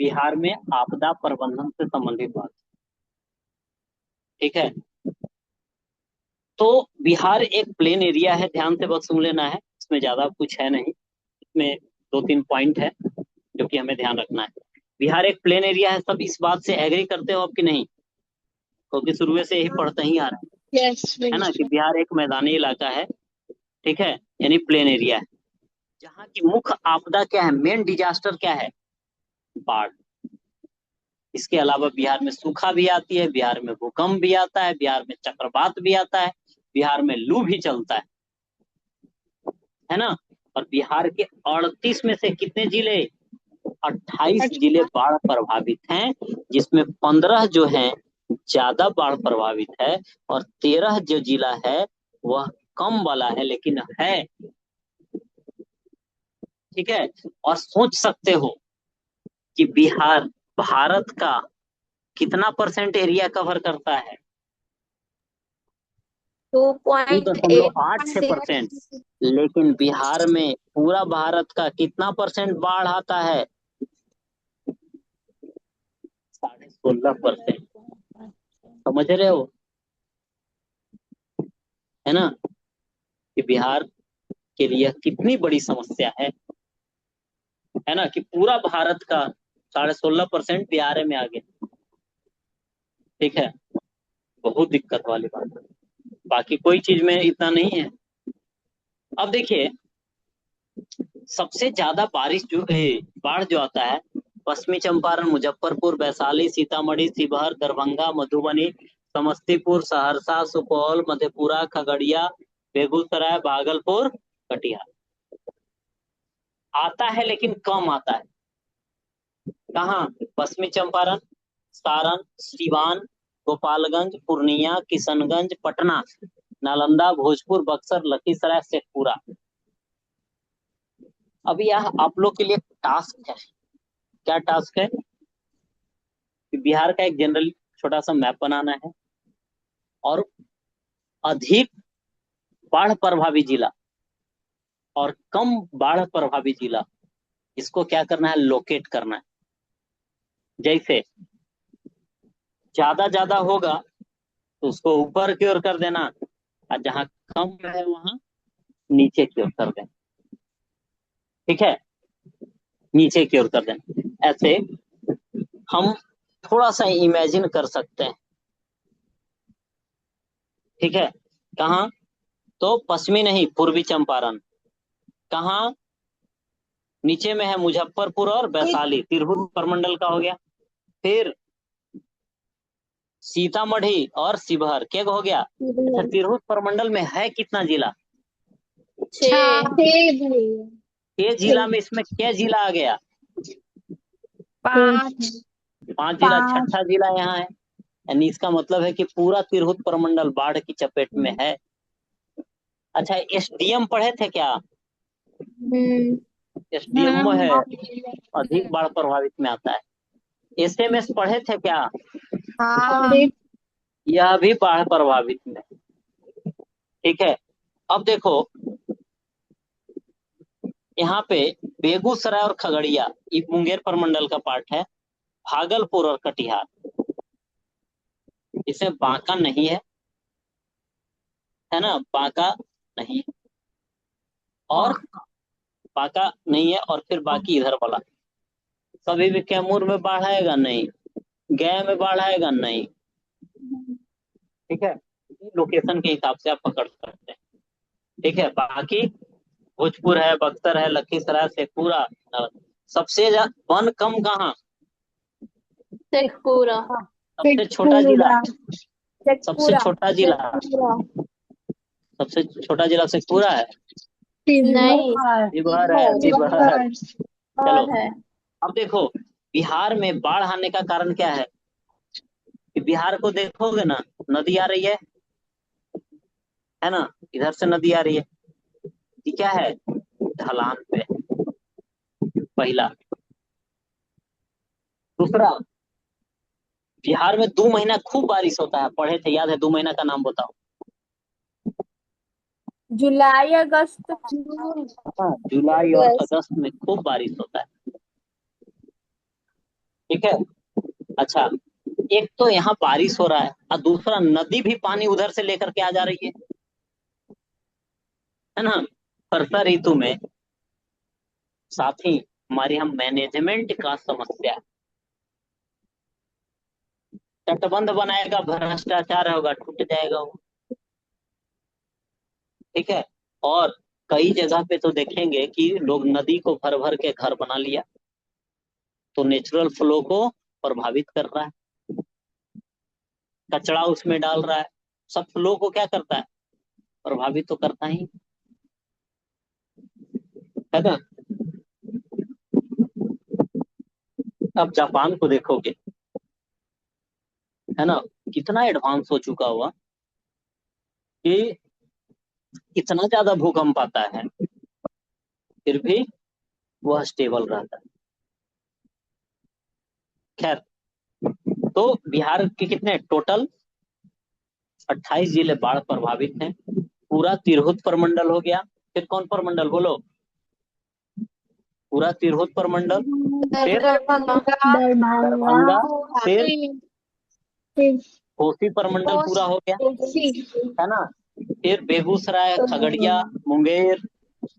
बिहार में आपदा प्रबंधन से संबंधित बात। ठीक है, तो बिहार एक प्लेन एरिया है, ध्यान से बस सुन लेना है, इसमें ज्यादा कुछ है नहीं। इसमें दो तीन पॉइंट है जो कि हमें ध्यान रखना है। बिहार एक प्लेन एरिया है, सब इस बात से एग्री करते हो अब कि नहीं? क्योंकि शुरू से यही पढ़ते ही आ रहा है ना कि बिहार एक मैदानी इलाका है। ठीक है, यानी प्लेन एरिया है, जहाँ की मुख्य आपदा क्या है, मेन डिजास्टर क्या है? बाढ़। इसके अलावा बिहार में सूखा भी आती है, बिहार में भूकंप भी आता है, बिहार में चक्रवात भी आता है, बिहार में लू भी चलता है ना। और बिहार के 38 में से कितने जिले, 28 जिले बाढ़ प्रभावित हैं, जिसमें 15 जो हैं ज्यादा बाढ़ प्रभावित है, और 13 जो जिला है वह कम वाला है लेकिन है। ठीक है, और सोच सकते हो कि बिहार भारत का कितना परसेंट एरिया कवर करता है? 2.86%। लेकिन बिहार में पूरा भारत का कितना परसेंट बाढ़ आता है? 16.5%। समझ रहे हो, है ना, कि बिहार के लिए कितनी बड़ी समस्या है ना, कि पूरा भारत का 16.5% बिहार में आ गया। ठीक है, बहुत दिक्कत वाली बात है, बाकी कोई चीज में इतना नहीं है। अब देखिए, सबसे ज्यादा बारिश जो बाढ़ जो आता है, पश्चिमी चंपारण, मुजफ्फरपुर, वैशाली, सीतामढ़ी, शिवहर, दरभंगा, मधुबनी, समस्तीपुर, सहरसा, सुपौल, मधेपुरा, खगड़िया, बेगूसराय, भागलपुर, कटिहार आता है, लेकिन कम आता है। कहाँ? पश्चिमी चंपारण, सारण, सिवान, गोपालगंज, पूर्णिया, किशनगंज, पटना, नालंदा, भोजपुर, बक्सर, लखीसराय, शेखपुरा। अभी यह आप लोग के लिए टास्क है। क्या टास्क है? कि बिहार का एक जनरल छोटा सा मैप बनाना है, और अधिक बाढ़ प्रभावी जिला और कम बाढ़ प्रभावी जिला, इसको क्या करना है, लोकेट करना है। जैसे ज्यादा ज्यादा होगा तो उसको ऊपर की ओर कर देना, और जहां कम है वहां नीचे की ओर कर देना। ठीक है, नीचे की ओर कर देना। ऐसे हम थोड़ा सा इमेजिन कर सकते हैं। ठीक है, कहाँ? तो पश्चिमी नहीं, पूर्वी चंपारण। कहाँ? नीचे में है मुजफ्फरपुर और वैशाली, तिरहुत प्रमंडल का हो गया। फिर सीतामढ़ी और शिवहर, क्या हो गया? अच्छा, तिरहुत प्रमंडल में है कितना जिला? 6। 6 जिला में इसमें क्या जिला आ गया? 5। 5 जिला, छठा जिला यहाँ है। यानी इसका मतलब है कि पूरा तिरहुत प्रमंडल बाढ़ की चपेट में है। अच्छा, एसडीएम पढ़े थे क्या? एसडीएम है अधिक बाढ़ प्रभावित में आता है। एसएमएस पढ़े थे क्या? यह भी बाढ़ प्रभावित में। ठीक है, अब देखो यहाँ पे बेगूसराय और खगड़िया, ये मुंगेर प्रमंडल का पार्ट है। भागलपुर और कटिहार, इसमें बांका नहीं है ना, बांका नहीं है, और बांका नहीं है, और फिर बाकी इधर वाला कभी भी कैमूर में बाढ़ आएगा नहीं, गया में बाढ़ आएगा नहीं। ठीक है, लोकेशन के हिसाब से आप पकड़ सकते हैं। ठीक है, बाकी भोजपुर है, बक्सर है, लखीसराय, शेखपुरा। सबसे वन कम कहाँ? शेखपुरा। सबसे छोटा जिला, सबसे छोटा जिला, सबसे छोटा जिला शेखपुरा है? नहीं, शिवहर है, शिवहर। चलो, अब देखो बिहार में बाढ़ आने का कारण क्या है? कि बिहार को देखोगे ना, नदी आ रही है ना, इधर से नदी आ रही है। ये क्या है? ढलान पे, पहला। दूसरा, बिहार में 2 महीना खूब बारिश होता है, पढ़े थे, याद है? 2 महीना का नाम बताओ। जुलाई, अगस्त। हाँ, जुलाई और अगस्त में खूब बारिश होता है। ठीक है। अच्छा, एक तो यहाँ बारिश हो रहा है और दूसरा नदी भी पानी उधर से लेकर के आ जा रही है ना। वर्षा ऋतु में साथ ही हमारे यहाँ मैनेजमेंट का समस्या है। तटबंध बनाएगा, भ्रष्टाचार होगा, टूट जाएगा वो। ठीक है। और कई जगह पे तो देखेंगे कि लोग नदी को भर भर के घर बना लिया, तो नेचुरल फ्लो को प्रभावित कर रहा है, कचरा उसमें डाल रहा है, सब फ्लो को क्या करता है, प्रभावित तो करता ही है ना। अब जापान को देखोगे, है ना, कितना एडवांस हो चुका हुआ कि इतना ज्यादा भूकंप आता है फिर भी वह स्टेबल रहता है। खैर, तो बिहार के कितने टोटल 28 जिले बाढ़ प्रभावित हैं। पूरा तिरहुत प्रमंडल हो गया, फिर कौन प्रमंडल बोलो, पूरा तिरहुत प्रमंडल, फिर दरभंगा, दरभंगा, दरभंगा, फिर कोसी, फिर कोसी प्रमंडल पूरा हो गया, कोसी, है ना। फिर बेगूसराय, खगड़िया, मुंगेर,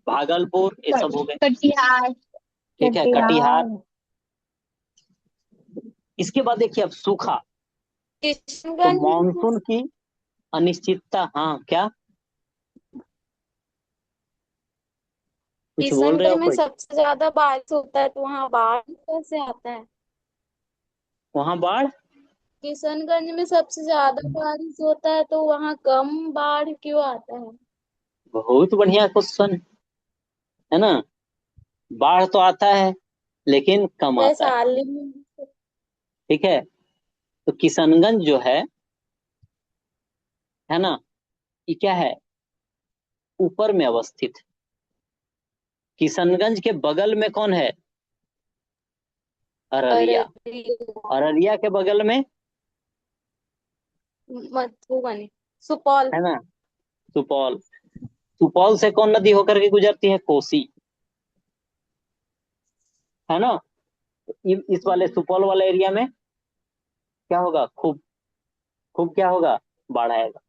भागलपुर, ये सब हो गए। कटिहार, ठीक है, कटिहार। कटिहार, इसके बाद देखिए अब सूखा, तो किशनगंज। मानसून की अनिश्चितता। हाँ क्या कुछ बोल रहे किशनगंज हो में कोई, सबसे ज्यादा बारिश होता है तो वहां बाढ़ कैसे आता है? वहां बाढ़। किशनगंज में सबसे ज्यादा बारिश होता है तो वहां कम बाढ़ क्यों आता है? बहुत बढ़िया क्वेश्चन, है ना। बाढ़ तो आता है लेकिन कम आता है। वैशाली में। ठीक है, तो किशनगंज जो है ना, ये क्या है, ऊपर में अवस्थित है। किशनगंज के बगल में कौन है, अररिया। अररिया, अररिया के बगल में, मधुबनी, सुपौल। है ना, सुपौल। सुपौल से कौन नदी होकर के गुजरती है, कोसी, है ना। इस वाले सुपौल वाले एरिया में क्या होगा, खूब खूब क्या होगा, बाढ़ आएगा।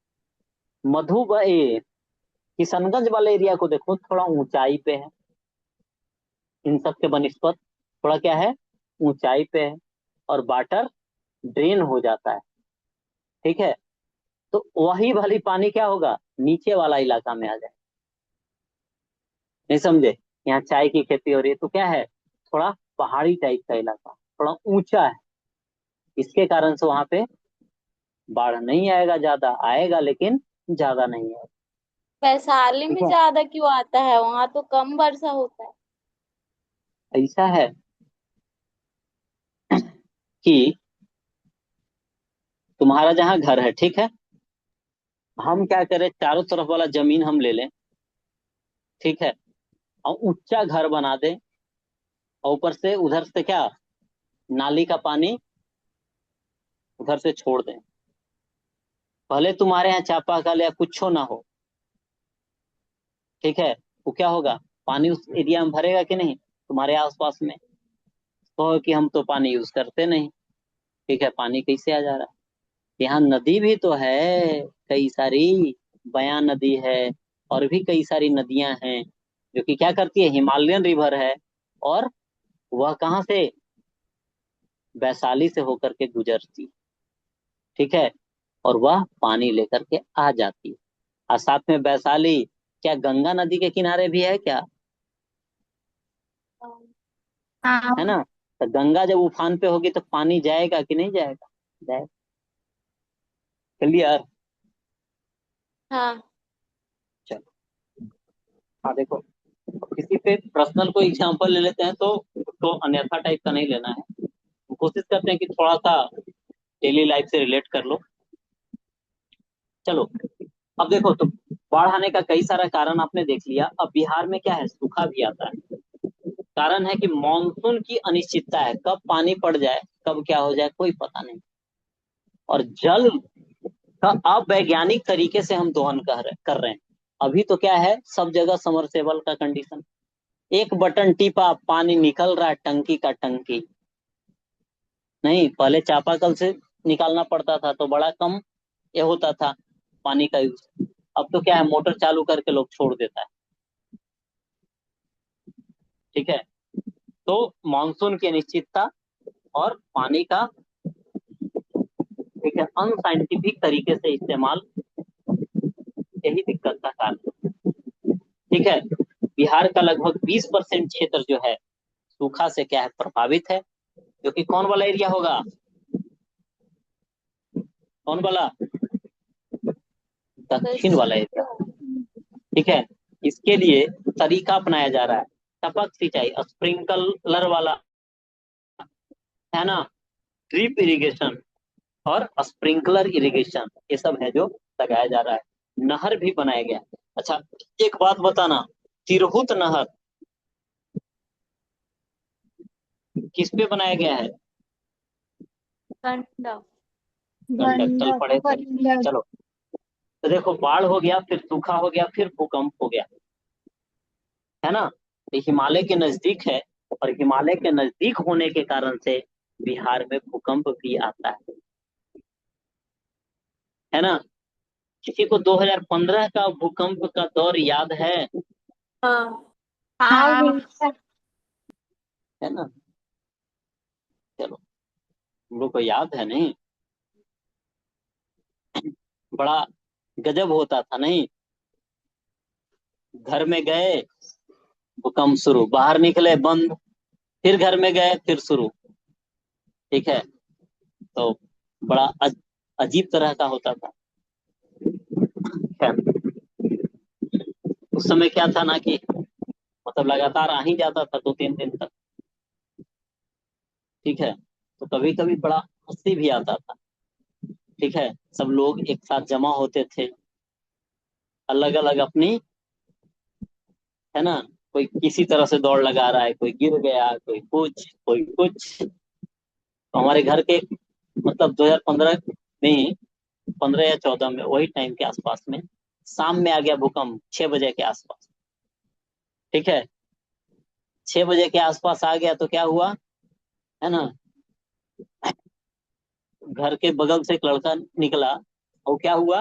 किशनगंज वाले एरिया को देखो, थोड़ा ऊंचाई पे है, इन सब के बनिस्पत थोड़ा क्या है, ऊंचाई पे है, और वाटर ड्रेन हो जाता है। ठीक है, तो वही वाली पानी क्या होगा, नीचे वाला इलाका में आ जाए। नहीं समझे, यहाँ चाय की खेती हो रही है तो क्या है, थोड़ा पहाड़ी टाइप का इलाका, थोड़ा ऊंचा है, इसके कारण से वहां पे बाढ़ नहीं आएगा, ज्यादा आएगा लेकिन ज्यादा नहीं आएगा। वैशाली ठीक में है, ज्यादा क्यों आता है? वहां तो कम वर्षा होता है। ऐसा है कि तुम्हारा जहाँ घर है, ठीक है, हम क्या करें, चारों तरफ वाला जमीन हम ले लें, ठीक है, और ऊंचा घर बना दें, और ऊपर से उधर से क्या, नाली का पानी उधर से छोड़ दें। भले तुम्हारे यहाँ चापाकल या कुछ ना हो, ठीक है, वो क्या होगा, पानी उस एरिया में भरेगा कि नहीं, तुम्हारे आसपास में। तो कि हम तो पानी यूज करते नहीं, ठीक है, पानी कैसे आ जा रहा है, यहाँ नदी भी तो है, कई सारी, बयां नदी है, और भी कई सारी नदियां हैं जो कि क्या करती है, हिमालयन रिवर है, और वह कहाँ से, वैशाली से होकर के गुजरती, ठीक है, और वह पानी लेकर के आ जाती है। और साथ में वैशाली क्या गंगा नदी के किनारे भी है क्या, है हाँ, ना। तो गंगा जब उफान पे होगी तो पानी जाएगा कि नहीं जाएगा, जाएगा। क्लियर। हाँ। चलो, हाँ देखो, किसी पे पर्सनल कोई एग्जांपल ले लेते हैं तो उसको अन्यथा टाइप का नहीं लेना है, कोशिश करते हैं कि थोड़ा सा डेली लाइफ से रिलेट कर लो। चलो, अब देखो तो बाढ़ आने का कई सारा कारण आपने देख लिया, अब बिहार में क्या है, सूखा भी आता है। कारण है कि मानसून की अनिश्चितता है, कब पानी पड़ जाए, कब क्या हो जाए, कोई पता नहीं। और जल का अवैज्ञानिक तरीके से हम दोहन कर रहे हैं। अभी तो क्या है, सब जगह समरसेबल का कंडीशन, एक बटन टिपा पानी निकल रहा है, टंकी का टंकी, नहीं, पहले चापाकल से निकालना पड़ता था तो बड़ा कम ये होता था पानी का यूज। अब तो क्या है, मोटर चालू करके लोग छोड़ देता है। ठीक है। तो मानसून की अनिश्चितता और पानी का, ठीक है, अनसाइंटिफिक तरीके से इस्तेमाल, यही दिक्कत का कारण। ठीक है। बिहार का लगभग 20% क्षेत्र जो है सूखा से क्या है, प्रभावित है, जो कि कौन वाला एरिया होगा, कौन वाला, दक्षिण वाला एरिया। ठीक है। इसके लिए तरीका अपनाया जा रहा है टपक सिंचाई, स्प्रिंकलर वाला, है ना, ड्रिप इरिगेशन और स्प्रिंकलर इरिगेशन, ये सब है जो लगाया जा रहा है। नहर भी बनाया गया। अच्छा, एक बात बताना, तिरहुत नहर किस पे बनाया गया है, गंडक। गंडक, चल गंडक पड़े थे। गंडक। चलो, तो देखो, बाढ़ हो गया, फिर सूखा हो गया, फिर भूकंप हो गया, है ना। ये हिमालय के नजदीक है, और हिमालय के नजदीक होने के कारण से बिहार में भूकंप भी आता है ना। किसी को 2015 का भूकंप का दौर याद हाँ हाँ भैया। है ना। चलो, हम लोग को याद है नहीं, बड़ा गजब होता था नहीं। घर में गए, भूकंप शुरू, बाहर निकले बंद, फिर घर में गए, फिर शुरू। ठीक है। तो बड़ा अजीब तरह का होता था। खैर, उस समय क्या था ना कि मतलब लगातार आ ही जाता था 2-3 दिन तक। ठीक है। तो कभी कभी बड़ा हंसी भी आता था। ठीक है। सब लोग एक साथ जमा होते थे, अलग अलग अपनी, है ना, कोई किसी तरह से दौड़ लगा रहा है, कोई गिर गया, कोई कुछ, कोई कुछ। तो हमारे घर के, मतलब 2015 में ही, 15 या 14 में, वही टाइम के आसपास में शाम में आ गया भूकंप, 6 बजे के आसपास। ठीक है। 6 बजे के आसपास आ गया तो क्या हुआ, है ना, घर के बगल से एक लड़का निकला, और क्या हुआ,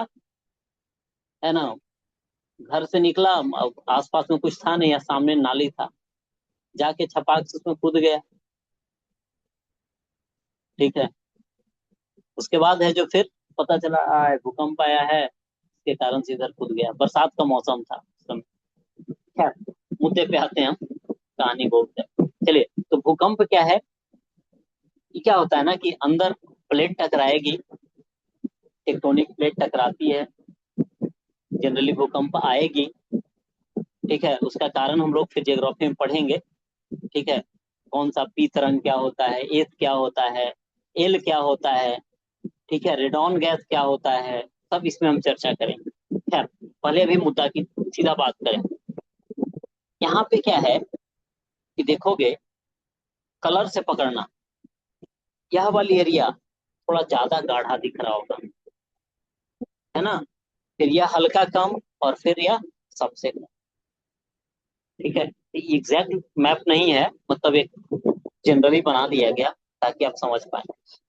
है ना, घर से निकला, अब आसपास में कुछ था नहीं, या सामने नाली था, जाके छपाक से उसमें कूद गया। ठीक है। उसके बाद है जो फिर पता चला भूकंप आया है, इसके कारण से इधर कूद गया, बरसात का मौसम था उस समय। खैर, मुद्दे पे आते हैं हम, कहानी बहुत है। चलिए, तो भूकंप क्या है, ये क्या होता है ना कि अंदर प्लेट टकराएगी, टेक्टोनिक प्लेट टकराती है, जनरली भूकंप आएगी। ठीक है। उसका कारण हम लोग फिर ज्योग्राफी में पढ़ेंगे। ठीक है। कौन सा पी तरंग क्या होता है, एस क्या होता है, एल क्या होता है, ठीक है, रेडॉन गैस क्या होता है, सब इसमें हम चर्चा करेंगे। खैर, पहले अभी मुद्दा की सीधा बात करें। यहाँ पे क्या है कि देखोगे, कलर से पकड़ना, यह वाली एरिया थोड़ा ज्यादा गाढ़ा दिख रहा होगा, है ना, फिर यह हल्का कम, और फिर यह सबसे कम। ठीक है। एग्जैक्ट मैप नहीं है, मतलब एक जनरली बना दिया गया ताकि आप समझ पाए।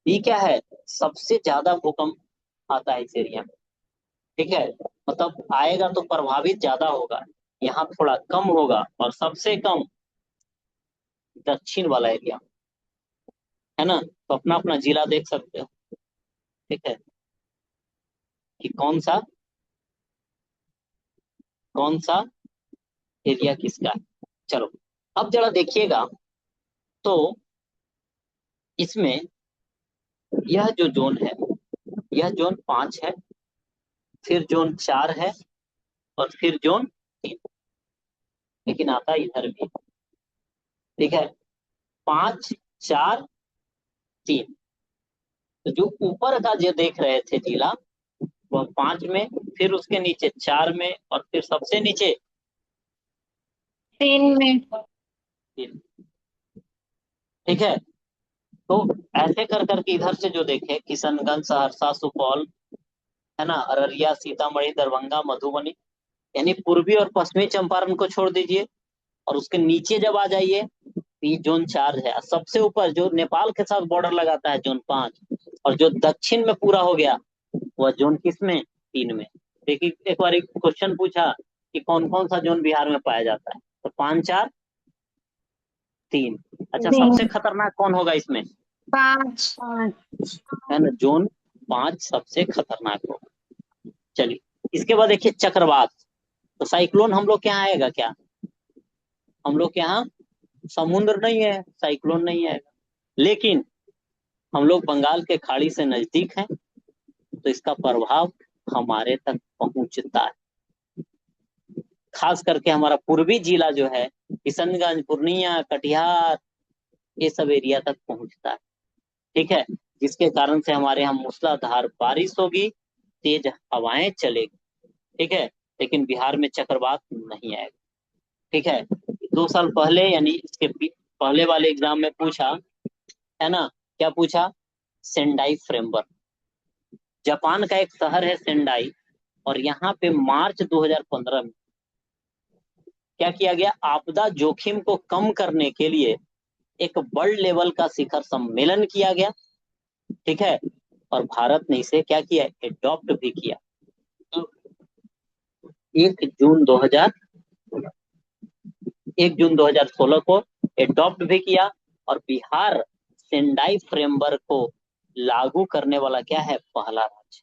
ये क्या है, सबसे ज्यादा भूकंप आता है इस एरिया में। ठीक है। मतलब आएगा तो प्रभावित ज्यादा होगा, यहाँ थोड़ा कम होगा, और सबसे कम दक्षिण वाला एरिया, है ना। तो अपना अपना जिला देख सकते हो। ठीक है, कि कौन सा एरिया किसका है। चलो, अब जरा देखिएगा, तो इसमें यह जो जोन है, यह जोन 5 है, फिर जोन 4 है, और फिर जोन 3, लेकिन आता इधर भी। ठीक है। 5, 4, 3। तो जो ऊपर का जो देख रहे थे जिला, वह 5 में, फिर उसके नीचे 4 में, और फिर सबसे नीचे 3 में। 3। ठीक है। तो ऐसे कर करके इधर से जो देखे, किशनगंज, सहरसा, सुपौल, है ना, अररिया, सीतामढ़ी, दरभंगा, मधुबनी, यानी पूर्वी और पश्चिमी चंपारण को छोड़ दीजिए, और उसके नीचे जब आ जाइए, ये जोन 4 है। सबसे ऊपर जो नेपाल के साथ बॉर्डर लगाता है जोन 5, और जो दक्षिण में पूरा हो गया वह जोन किस में, 3 में। देखिए एक बार एक क्वेश्चन पूछा कि कौन कौन सा जोन बिहार में पाया जाता है, तो 5 4 3। अच्छा, सबसे तीन। खतरनाक कौन होगा इसमें, पाँच। है ना, जोन 5 सबसे खतरनाक होगा। चलिए इसके बाद देखिए चक्रवात। तो साइक्लोन हम लोग के यहाँ आएगा क्या, हम लोग के यहाँ समुद्र नहीं है, साइक्लोन नहीं आएगा, लेकिन हम लोग बंगाल के खाड़ी से नजदीक हैं, तो इसका प्रभाव हमारे तक पहुंचता है। खास करके हमारा पूर्वी जिला जो है, किशनगंज, पूर्णिया, कटिहार, ये सब एरिया तक पहुंचता है। ठीक है, जिसके कारण से हमारे यहाँ मूसलाधार बारिश होगी, तेज हवाएं चलेगी। ठीक है, लेकिन बिहार में चक्रवात नहीं आएगा। ठीक है, 2 साल पहले यानी इसके पहले वाले एग्जाम में पूछा, है ना, क्या पूछा, सेंडाई फ्रेमवर्क। जापान का एक शहर है सेंडाई, और यहाँ पे मार्च 2015 में क्या किया गया, आपदा जोखिम को कम करने के लिए एक वर्ल्ड लेवल का शिखर सम्मेलन किया गया। ठीक है, और भारत ने इसे क्या किया, एडॉप्ट भी किया। तो 1 जून 2000 1 जून 2016 को एडॉप्ट भी किया, और बिहार सेंडाई फ्रेमवर्क को लागू करने वाला क्या है, पहला राज्य।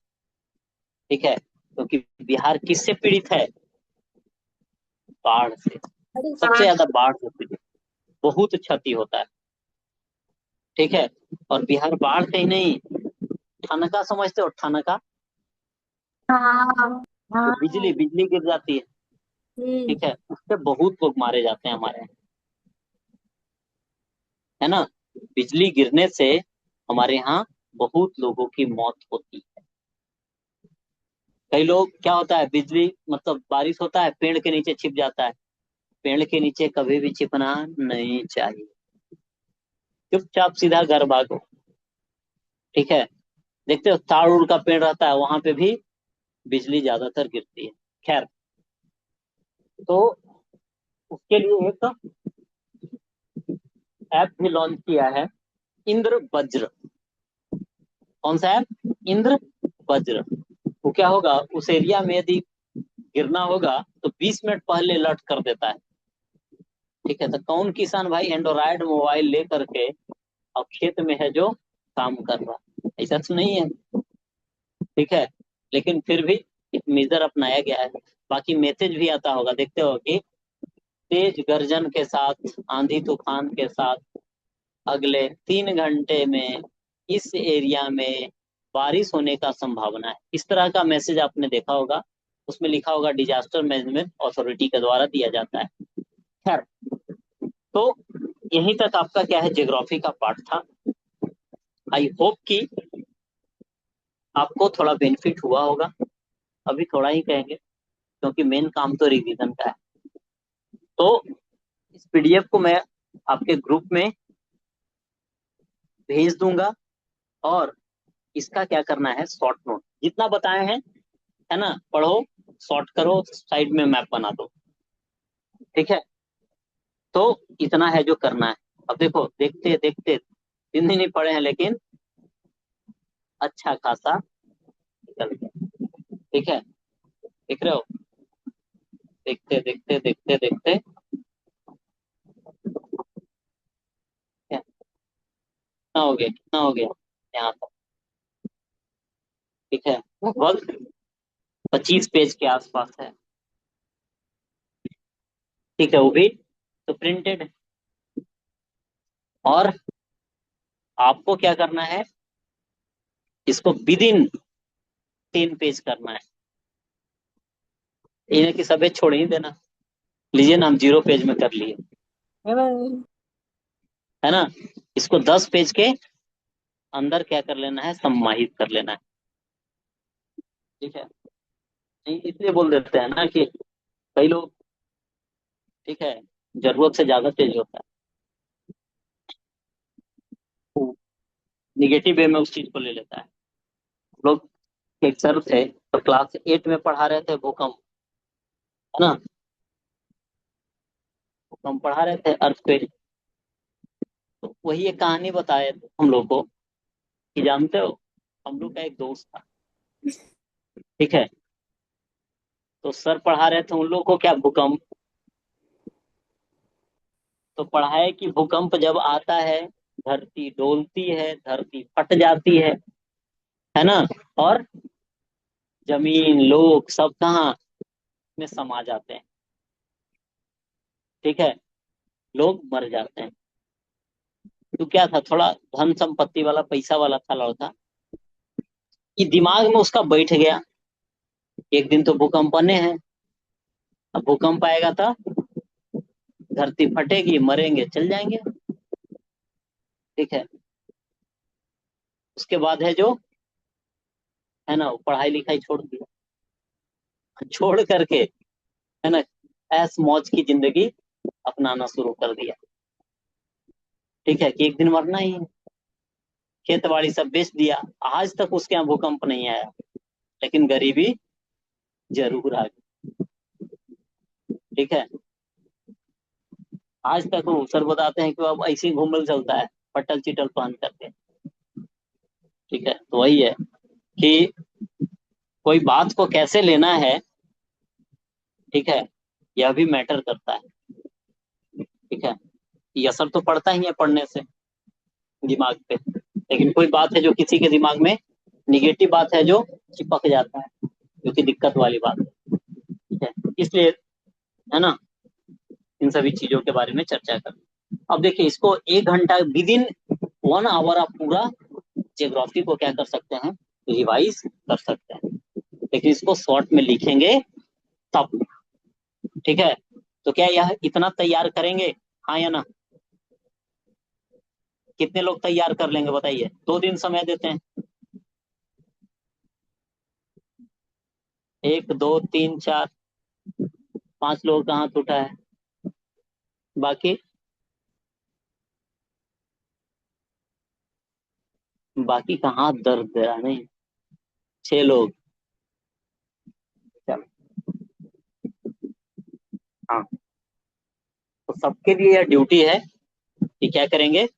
ठीक है, क्योंकि बिहार किससे पीड़ित है, बाढ़ से, सबसे ज्यादा बाढ़ से पीड़ित, बहुत क्षति होता है। ठीक है, और बिहार बाढ़ से ही नहीं, ठनका समझते हो, ठनका, हाँ जो हाँ। बिजली बिजली गिर जाती है, हम्म। ठीक है, उससे बहुत लोग मारे जाते हैं हमारे यहाँ, है ना, बिजली गिरने से हमारे यहाँ बहुत लोगों की मौत होती है। कई लोग, क्या होता है, बिजली मतलब बारिश होता है, पेड़ के नीचे छिप जाता है। पेड़ के नीचे कभी भी छिपना नहीं चाहिए, चुपचाप सीधा घर भागो। ठीक है, देखते हो ताड़ उड़ का पेड़ रहता है, वहां पे भी बिजली ज्यादातर गिरती है। खैर, तो उसके लिए एक ऐप भी लॉन्च किया है, इंद्र वज्र। कौन सा ऐप, इंद्र वज्र। वो क्या होगा, उस एरिया में यदि गिरना होगा तो 20 मिनट पहले अलर्ट कर देता है। ठीक है, तो कौन किसान भाई एंड्रॉयड मोबाइल लेकर के अब खेत में है जो काम कर रहा है, ऐसा तो नहीं है। ठीक है, लेकिन फिर भी एक मेजर अपनाया गया है। बाकी मैसेज भी आता होगा, देखते हो कि तेज गर्जन के साथ, आंधी तूफान के साथ अगले 3 घंटे में इस एरिया में बारिश होने का संभावना है, इस तरह का मैसेज आपने देखा होगा। उसमें लिखा होगा डिजास्टर मैनेजमेंट अथॉरिटी के द्वारा दिया जाता है। खैर, तो यहीं तक आपका क्या है, ज्योग्राफी का पार्ट था। आई होप कि आपको थोड़ा बेनिफिट हुआ होगा। अभी थोड़ा ही कहेंगे, क्योंकि मेन काम तो रिवीजन का है। तो इस पीडीएफ को मैं आपके ग्रुप में भेज दूंगा, और इसका क्या करना है, शॉर्ट नोट जितना बताए हैं, है ना, पढ़ो, शॉर्ट करो, साइड में मैप बना दो। ठीक है, तो इतना है जो करना है। अब देखो, देखते देखते 3 दिन ही पढ़े हैं, लेकिन अच्छा खासा निकल गया। ठीक है, देख रहे हो, देखते देखते देखते देखते, कितना हो गया, कितना हो गया यहाँ तक। ठीक है, लगभग 25 पेज के आसपास है। ठीक है, वो भी तो प्रिंटेड है। और आपको क्या करना है, इसको विद इन 10 पेज करना है, इन्हें कि सब छोड़ ही देना। लीजिए ना, हम 0 पेज में कर लिए, है ना, इसको 10 पेज के अंदर क्या कर लेना है, सम्माहित कर लेना है। ठीक है, नहीं इसलिए बोल देते हैं ना कि कई लोग, ठीक है, जरूरत से ज्यादा तेज होता है, वो निगेटिव वे में उस चीज को ले लेता है। लोग, एक सर थे तो क्लास 8 में पढ़ा रहे थे भूकंप, है ना, भूकंप पढ़ा रहे थे, अर्थक्वेक। तो वही एक कहानी बताए थे हम लोग को कि जानते हो, हम लोग का एक दोस्त था, ठीक है। तो सर पढ़ा रहे थे उन लोग को क्या, भूकंप। तो पढ़ाए कि भूकंप जब आता है, धरती डोलती है, धरती फट जाती है ना। और जमीन लोग सब कहाँ में समा जाते हैं, ठीक है। लोग मर जाते हैं। तो क्या था, थोड़ा धन संपत्ति वाला, पैसा वाला था लड़का, कि दिमाग में उसका बैठ गया, एक दिन तो भूकंप आने हैं। अब भूकंप आएगा तो धरती फटेगी, मरेंगे, चल जाएंगे, ठीक है। उसके बाद है जो, है ना, वो पढ़ाई लिखाई छोड़ दिया, छोड़ करके, है ना, ऐस मौज की जिंदगी अपनाना शुरू कर दिया, ठीक है, कि एक दिन मरना ही है। खेत बाड़ी सब बेच दिया। आज तक उसके यहाँ भूकंप नहीं आया, लेकिन गरीबी जरूर आ गई, ठीक है। आज तक वो सर बताते हैं कि वो अब ऐसे ही घूमल चलता है, पटल चिटल पहन करके, ठीक है। तो वही है कि कोई बात को कैसे लेना है, ठीक है, यह भी मैटर करता है, ठीक है। ये असर तो पड़ता ही है पढ़ने से दिमाग पे, लेकिन कोई बात है जो किसी के दिमाग में निगेटिव बात है जो चिपक जाता है, जो कि दिक्कत वाली बात है, ठीक है। इसलिए, है ना, इन सभी चीजों के बारे में चर्चा कर। अब देखिए, इसको 1 घंटा विद इन 1 आवर आप पूरा जियोग्राफी को क्या कर सकते हैं, रिवाइज कर सकते हैं, लेकिन इसको शॉर्ट में लिखेंगे तब, ठीक है। तो क्या यह इतना तैयार करेंगे, हाँ या ना? कितने लोग तैयार कर लेंगे बताइए, 2 दिन समय देते हैं। 1 2 3 4 5 लोगों का हाथ उठा है, बाकी बाकी का हाथ दर्द दे रहा नहीं। 6 लोग, चलो। हाँ, तो सबके लिए यह ड्यूटी है कि क्या करेंगे,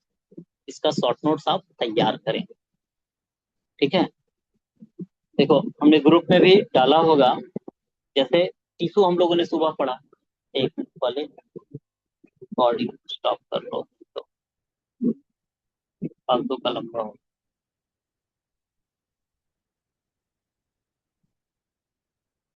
इसका शॉर्ट नोट्स आप तैयार करेंगे, ठीक है। देखो, हमने ग्रुप में भी डाला होगा, जैसे टीसू हम लोगों ने सुबह पढ़ा। एक मिनट पहले रिकॉर्डिंग स्टॉप कर लो, तो फालतू का लंबा हो।